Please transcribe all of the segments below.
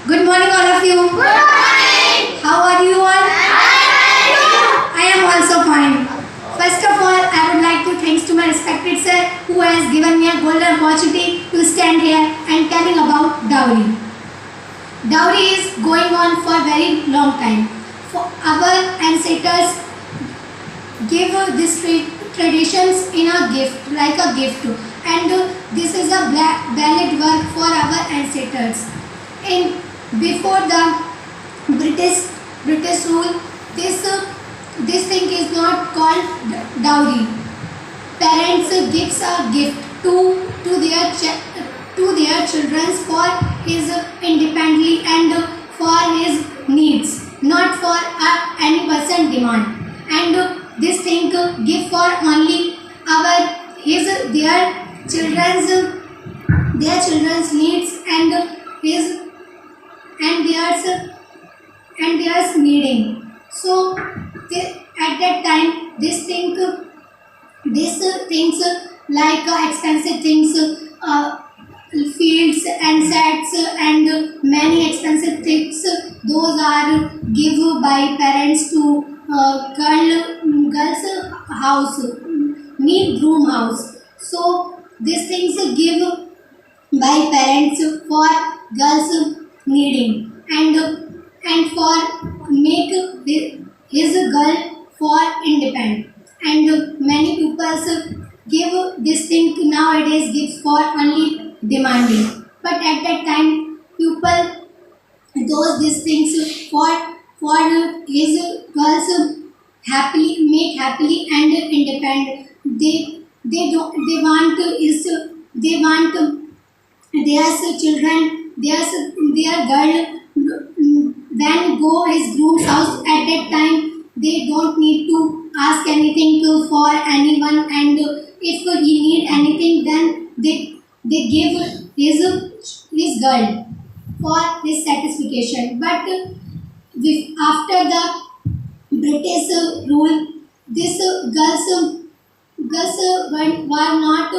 Good morning, all of you. Good morning. How are you all? I am also fine. First of all, I would like to thanks to my respected sir who has given me a golden opportunity to stand here and telling about dowry. Dowry is going on for very long time. For our ancestors give this traditions in a gift, like a gift, and this is a valid work for our ancestors. In before the British rule, this thing is not called dowry. Parents gives a gift to their children for his independently and for his needs, not for any person demand. And this thing give for only their children's needs and his and theirs needing. So at that time this things like expensive things, fields and sets and many expensive things, those are given by parents to girls house, mean groom house. So these things give by parents for girls needing and for make his girl for independent. And many people give this thing nowadays gives for only demanding. But at that time people those these things for his girls happily make happily and independent. They want their children, their girl when go his groom's house. At that time they don't need to ask anything for anyone, and if he need anything then they give his girl for his satisfaction. But after the British rule, this girls were not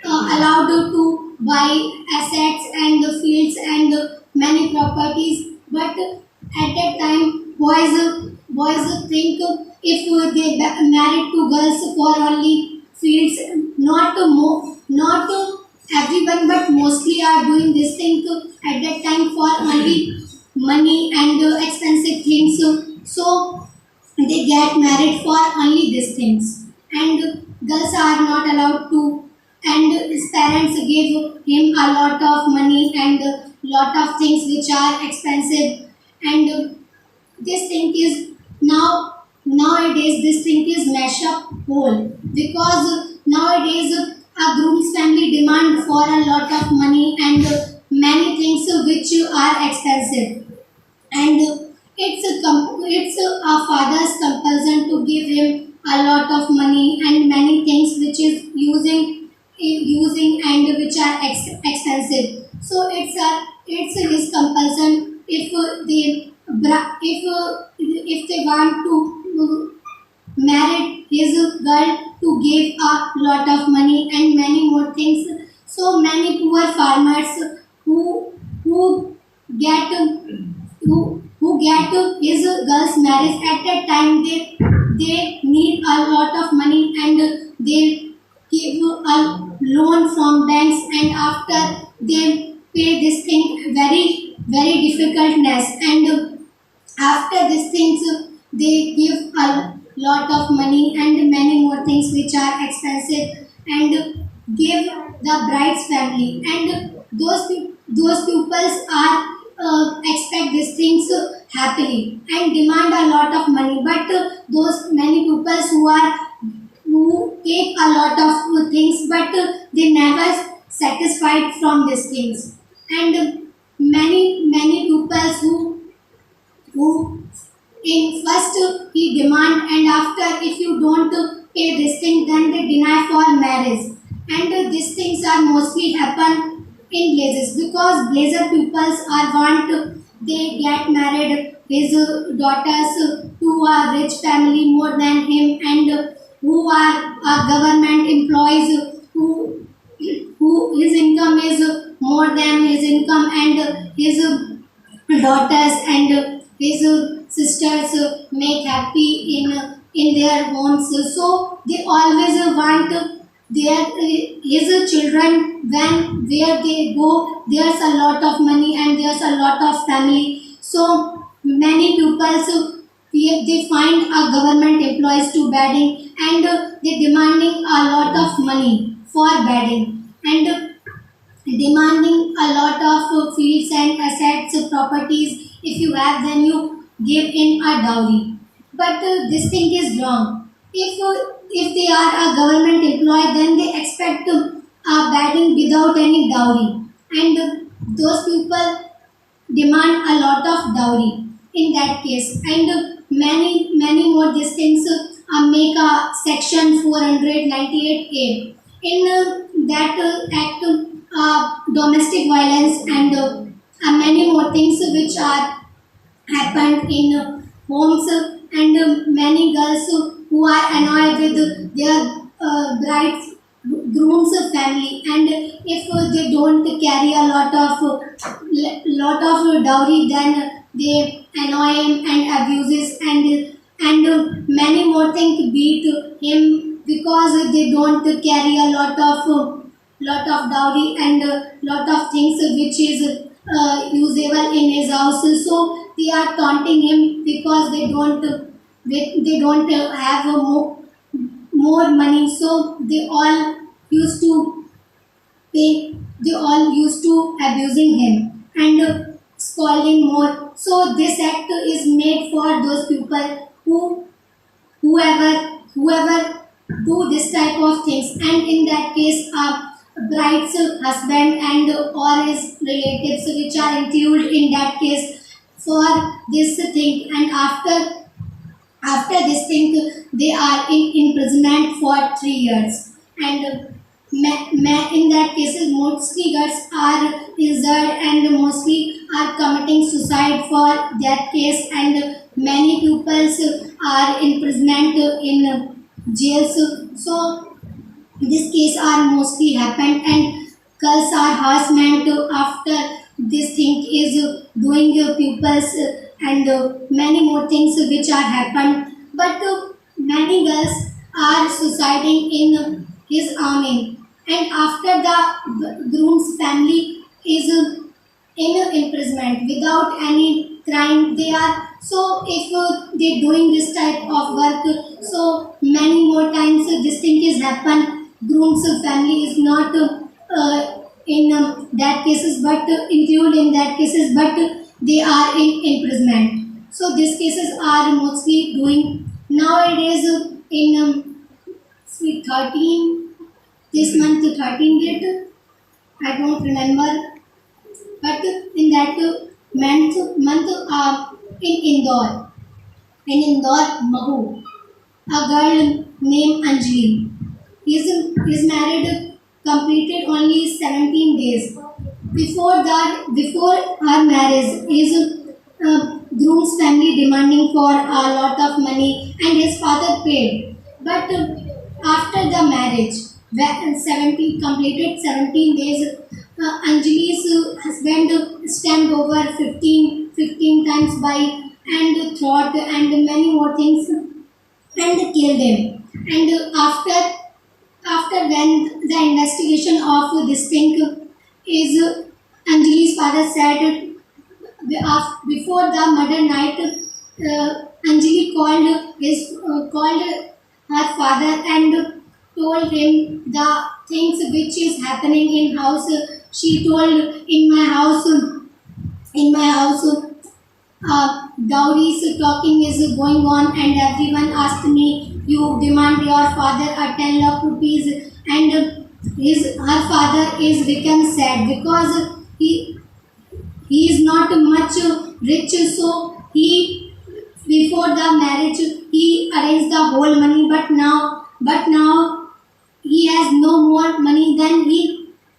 allowed to buy assets and fields and many properties. But at that time boys think if they married to girls for only fields, not everyone but mostly are doing this thing at that time for only money and expensive things. So they get married for only these things, and girls are not allowed to. And his parents give him a lot of money and lot of things which are expensive. And this thing is nowadays this thing is mash up whole, because nowadays a groom's family demand for a lot of money and many things which are expensive. And it's a father's compulsion to give him a lot of money and many things which is using and which are expensive. So it's his compulsion if they want to marry his girl to give a lot of money and many more things. So many poor farmers who get his girl's marriage at that time, they need a lot of money and they give a loan from banks, and after they pay this thing very difficultness, and after these things they give a lot of money and many more things which are expensive and give the bride's family. And those pupils are expect these things happily and demand a lot of money. But those many pupils who take a lot of things, but they never satisfied from these things. And many pupils who in first he demand, and after if you don't pay this thing then they deny for marriage. And these things are mostly happen in blazes, because blazer pupils are want they get married his daughters to a rich family more than him, and who are government employees who his income is more than his income, and his daughters and his sisters make happy in their homes. So they always want their his children, when where they go, there's a lot of money and there's a lot of family. So many people they find a government employees to bedding, and they demanding a lot of money for bedding, and demanding a lot of fields and assets, properties. If you have, then you give in a dowry. But this thing is wrong. If they are a government employee, then they expect a bedding without any dowry, and those people demand a lot of dowry in that case, and many more these things make a section 498A in that act, domestic violence, and many more things which are happened in homes, and many girls who are annoyed with their brides groom's family, and if they don't carry a lot of dowry, then they annoy him and abuses, and many more things beat him because they don't carry a lot of dowry, and lot of things which is usable in his house. So they are taunting him because they don't have more money. So they all used to abusing him and scolding more. So this act is made for those people whoever do this type of things, and in that case bride's husband and or his relatives which are included in that case for this thing, and after this thing they are in imprisonment for 3 years, and in that cases mostly girls are injured and mostly are committing suicide for that case, and many pupils are imprisonment in jails. So this case are mostly happened, and girls are harassment after this thing is doing pupils, and many more things which are happened. But many girls are suiciding in his army, and after the groom's family is in imprisonment without any crime, they are, so if they doing this type of work, so many more times this thing is happen, groom's family is not in that cases, but include in that cases, but they are in imprisonment. So these cases are mostly doing nowadays in 13 this month, 13 date, I don't remember, but in that month in Indore, Mahu, a girl named Anjali is married, completed only 17 days. Before her marriage, his groom's family demanding for a lot of money, and his father paid. But after the marriage, when 17 completed 17 days, Anjali's husband stamped over 15 times by and thought and many more things, and killed him. And after when the investigation of this thing is, Anjali's father said before the murder night, Anjali called her father and told him the things which is happening in house. She told, in my house dowries talking is going on, and everyone asked me, you demand your father a 10 lakh rupees, and her father is become sad because he is not much rich, so he before the marriage he arranged the whole money, but now he has no more money.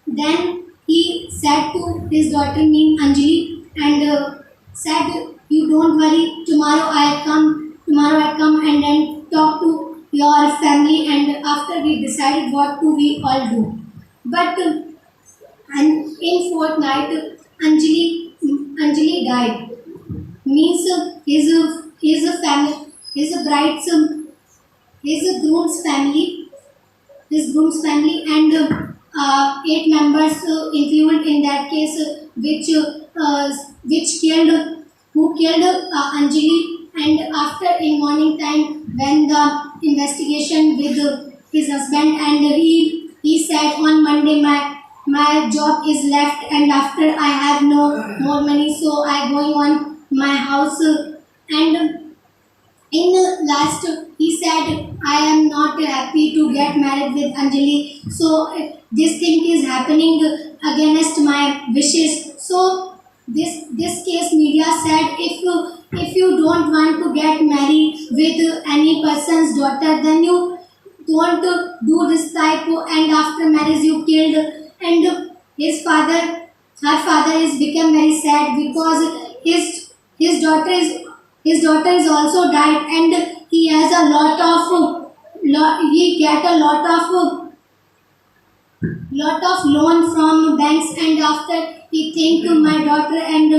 Then he said to his daughter named Anjali, and said, you don't worry, tomorrow I come and then talk to your family, and after we decided what to we all do. But and in fortnight Anjali died. Means his family, his bride's, his groom's family, and eight members included in that case, which killed, who killed Anjali. And after in morning time, when the investigation with his husband, and he said on Monday, my job is left, and after I have no more money, so I going on my house, and in last, he said, I am not happy to get married with Anjali. So this thing is happening against my wishes. So this case media said, if you don't want to get married with any person's daughter, then you don't do this type. And after marriage you killed, and his father, her father is become very sad because his daughter is his daughter is also died, and he has a lot of he get a lot of loan from banks, and after he think my daughter, and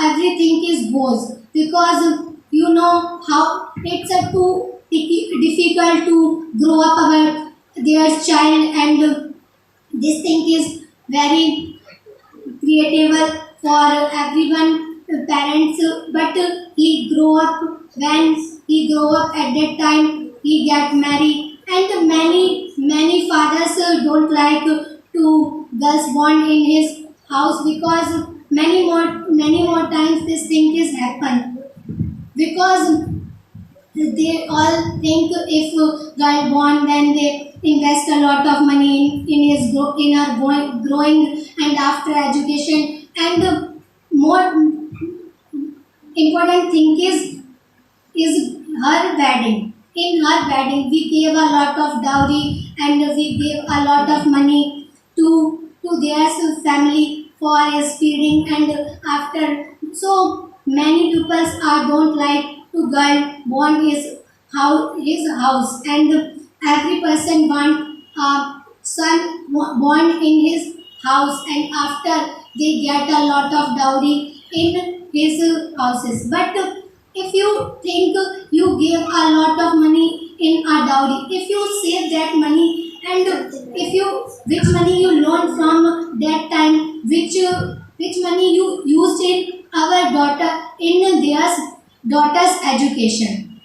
everything is goes, because you know how it's a too difficult to grow up our their child, and this thing is very creative for everyone, parents, but he grow up, when he grow up at that time he get married, and many fathers don't like to girls born in his house, because many more times this thing is happen, because they all think if girl born, then they invest a lot of money in his in her growing, and after education, and more important thing is her wedding. In her wedding, we gave a lot of dowry, and we gave a lot of money to their family for his feeding, and after, so many people are don't like to girl born his house, and every person want a son born in his house, and after they get a lot of dowry in his houses. But if you think you give a lot of money in a dowry, if you save that money, and if you which money you loan from that time, which money you used in our daughter in their daughter's education,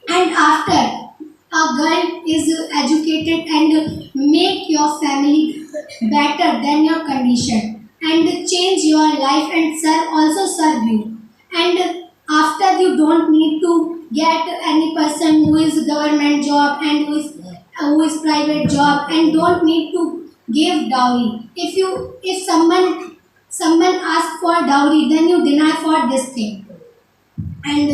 and after a girl is educated and make your family better than your condition, and change your life, and serve you, and after you don't need to get any person who is government job, and who is private job, and don't need to give dowry. If someone asks for dowry, then you deny for this thing. And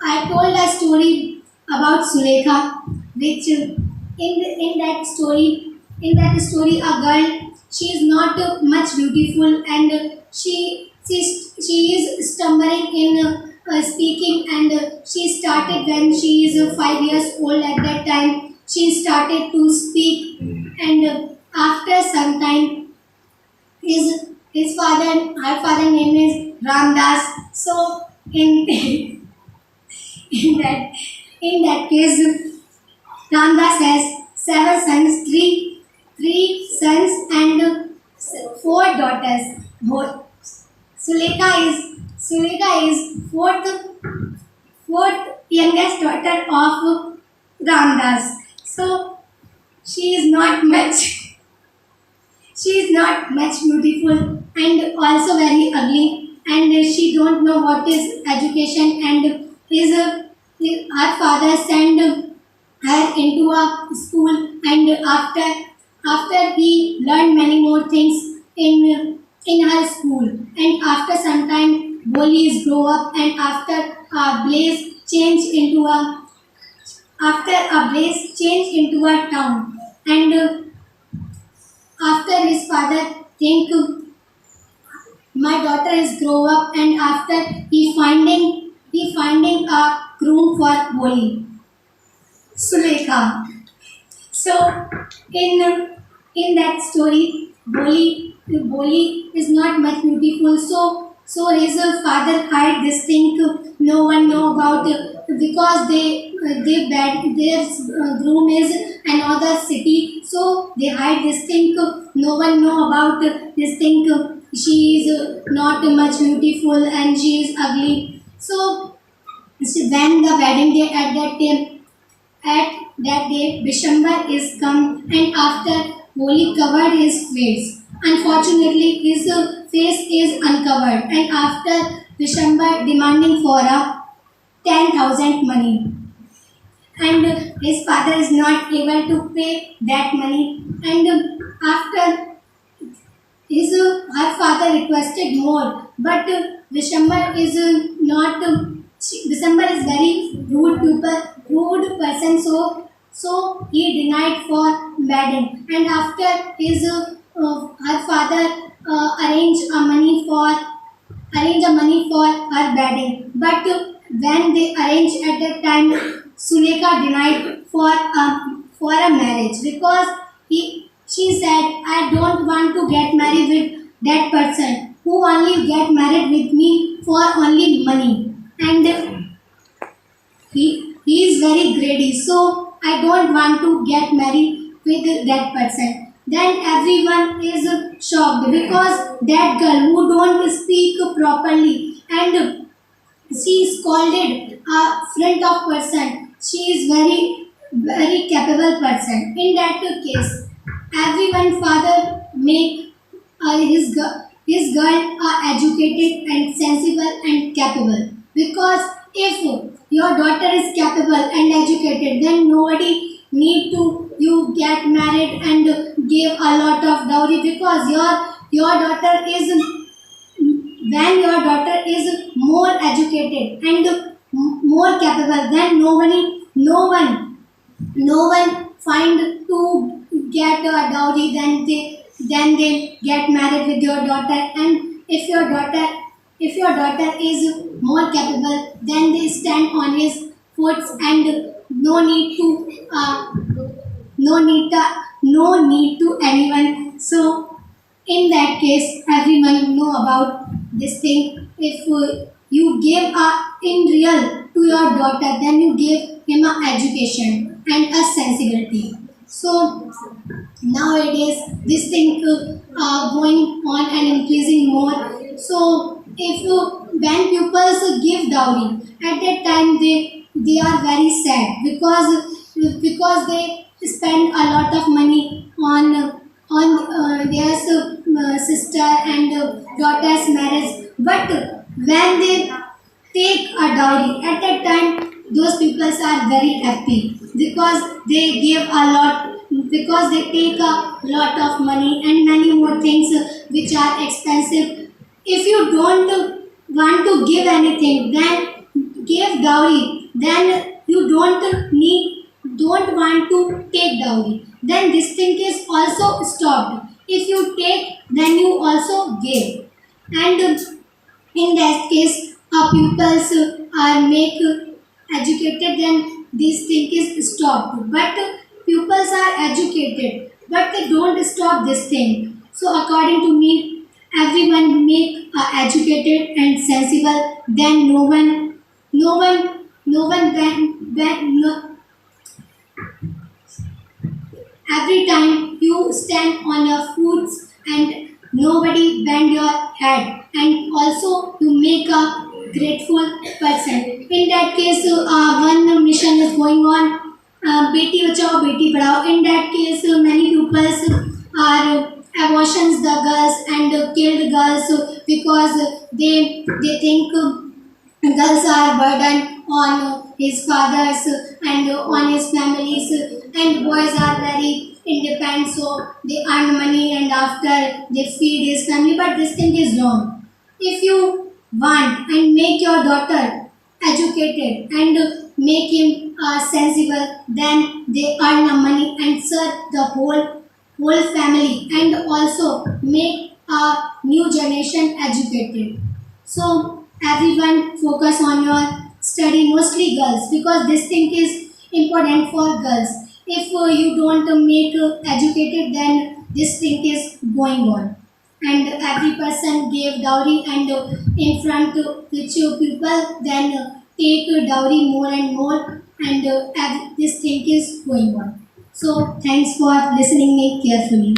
I told a story about Sulekha, which in that story, a girl, she is not much beautiful, and she is stumbling in speaking, and she started when she is 5 years old. At that time, she started to speak, and after some time, her father name is Ramdas. So in in that in that case, Ramdas has seven sons, three sons, and four daughters. Both Sulekha is fourth youngest daughter of Ramdas. So she is not much she is not much beautiful, and also very ugly, and she don't know what is education, and her father sent her into a school, and after he learned many more things in her school, and after some time bullies grow up, and after a blaze changed into a town, and after his father think my daughter is grow up, and after he finding a groom for bully Sulekha. So in that story, Boli Boli is not much beautiful. So his father hide this thing. No one know about because they bad their groom is another city. So they hide this thing. No one know about this thing. She is not much beautiful and she is ugly. So when the wedding day at that day, Bishambar is come and after Holi covered his face. Unfortunately, his face is uncovered and after Bishambar demanding for a 10,000 money and his father is not able to pay that money and after her father requested more, but Vishamba is not. Vishamba is very rude person. So he denied for wedding, and after his her father arrange a money for her wedding, but when they arranged at that time, Sulekha denied for a marriage because she said, I don't want to get married with that person who only get married with me for only money. And he is very greedy, so I don't want to get married with that person. Then everyone is shocked because that girl who don't speak properly and she is scolded a front of person. She is very capable person. In that case, everyone father make his girl educated and sensible and capable. Because if your daughter is capable and educated, then nobody need to you get married and give a lot of dowry because your daughter is when your daughter is more educated and more capable, then no one find to get a dowry. Then they get married with your daughter. And if your daughter is more capable, then they stand on his foot and no need to anyone. So in that case, everyone know about this thing. If you give in real to your daughter, then you give him a education and a sensibility. So nowadays, this thing going on and increasing more. So if when pupils give dowry, at that time they are very sad because they spend a lot of money on their sister and daughter's marriage. But when they take a dowry, at that time those people are very happy because they give a lot, because they take a lot of money and many more things which are expensive. If you don't want to give anything, then give dowry. Then you don't want to take dowry. Then this thing is also stopped. If you take, then you also give. And in that case, pupils are make educated, then this thing is stopped. But pupils are educated, but they don't stop this thing. So according to me, everyone make educated and sensible. Then no one when no, every time you stand on your feet and nobody bend your head, and also you make a grateful person. In that case, one mission is going on, Beti Bachao Beti Padhao. In that case, many pupils are abortions the girls and killed girls because they think girls are burden on his fathers and on his families, and boys are very independent, so they earn money and after they feed his family. But this thing is wrong. If you want and make your daughter educated and make him sensible, then they earn the money and serve the whole family and also make a new generation educated. So everyone focus on your study, mostly girls, because this thing is important for girls. If you don't make educated, then this thing is going on. and every person gave dowry, and in front which people then take dowry more and more, and this thing is going on. So thanks for listening me carefully.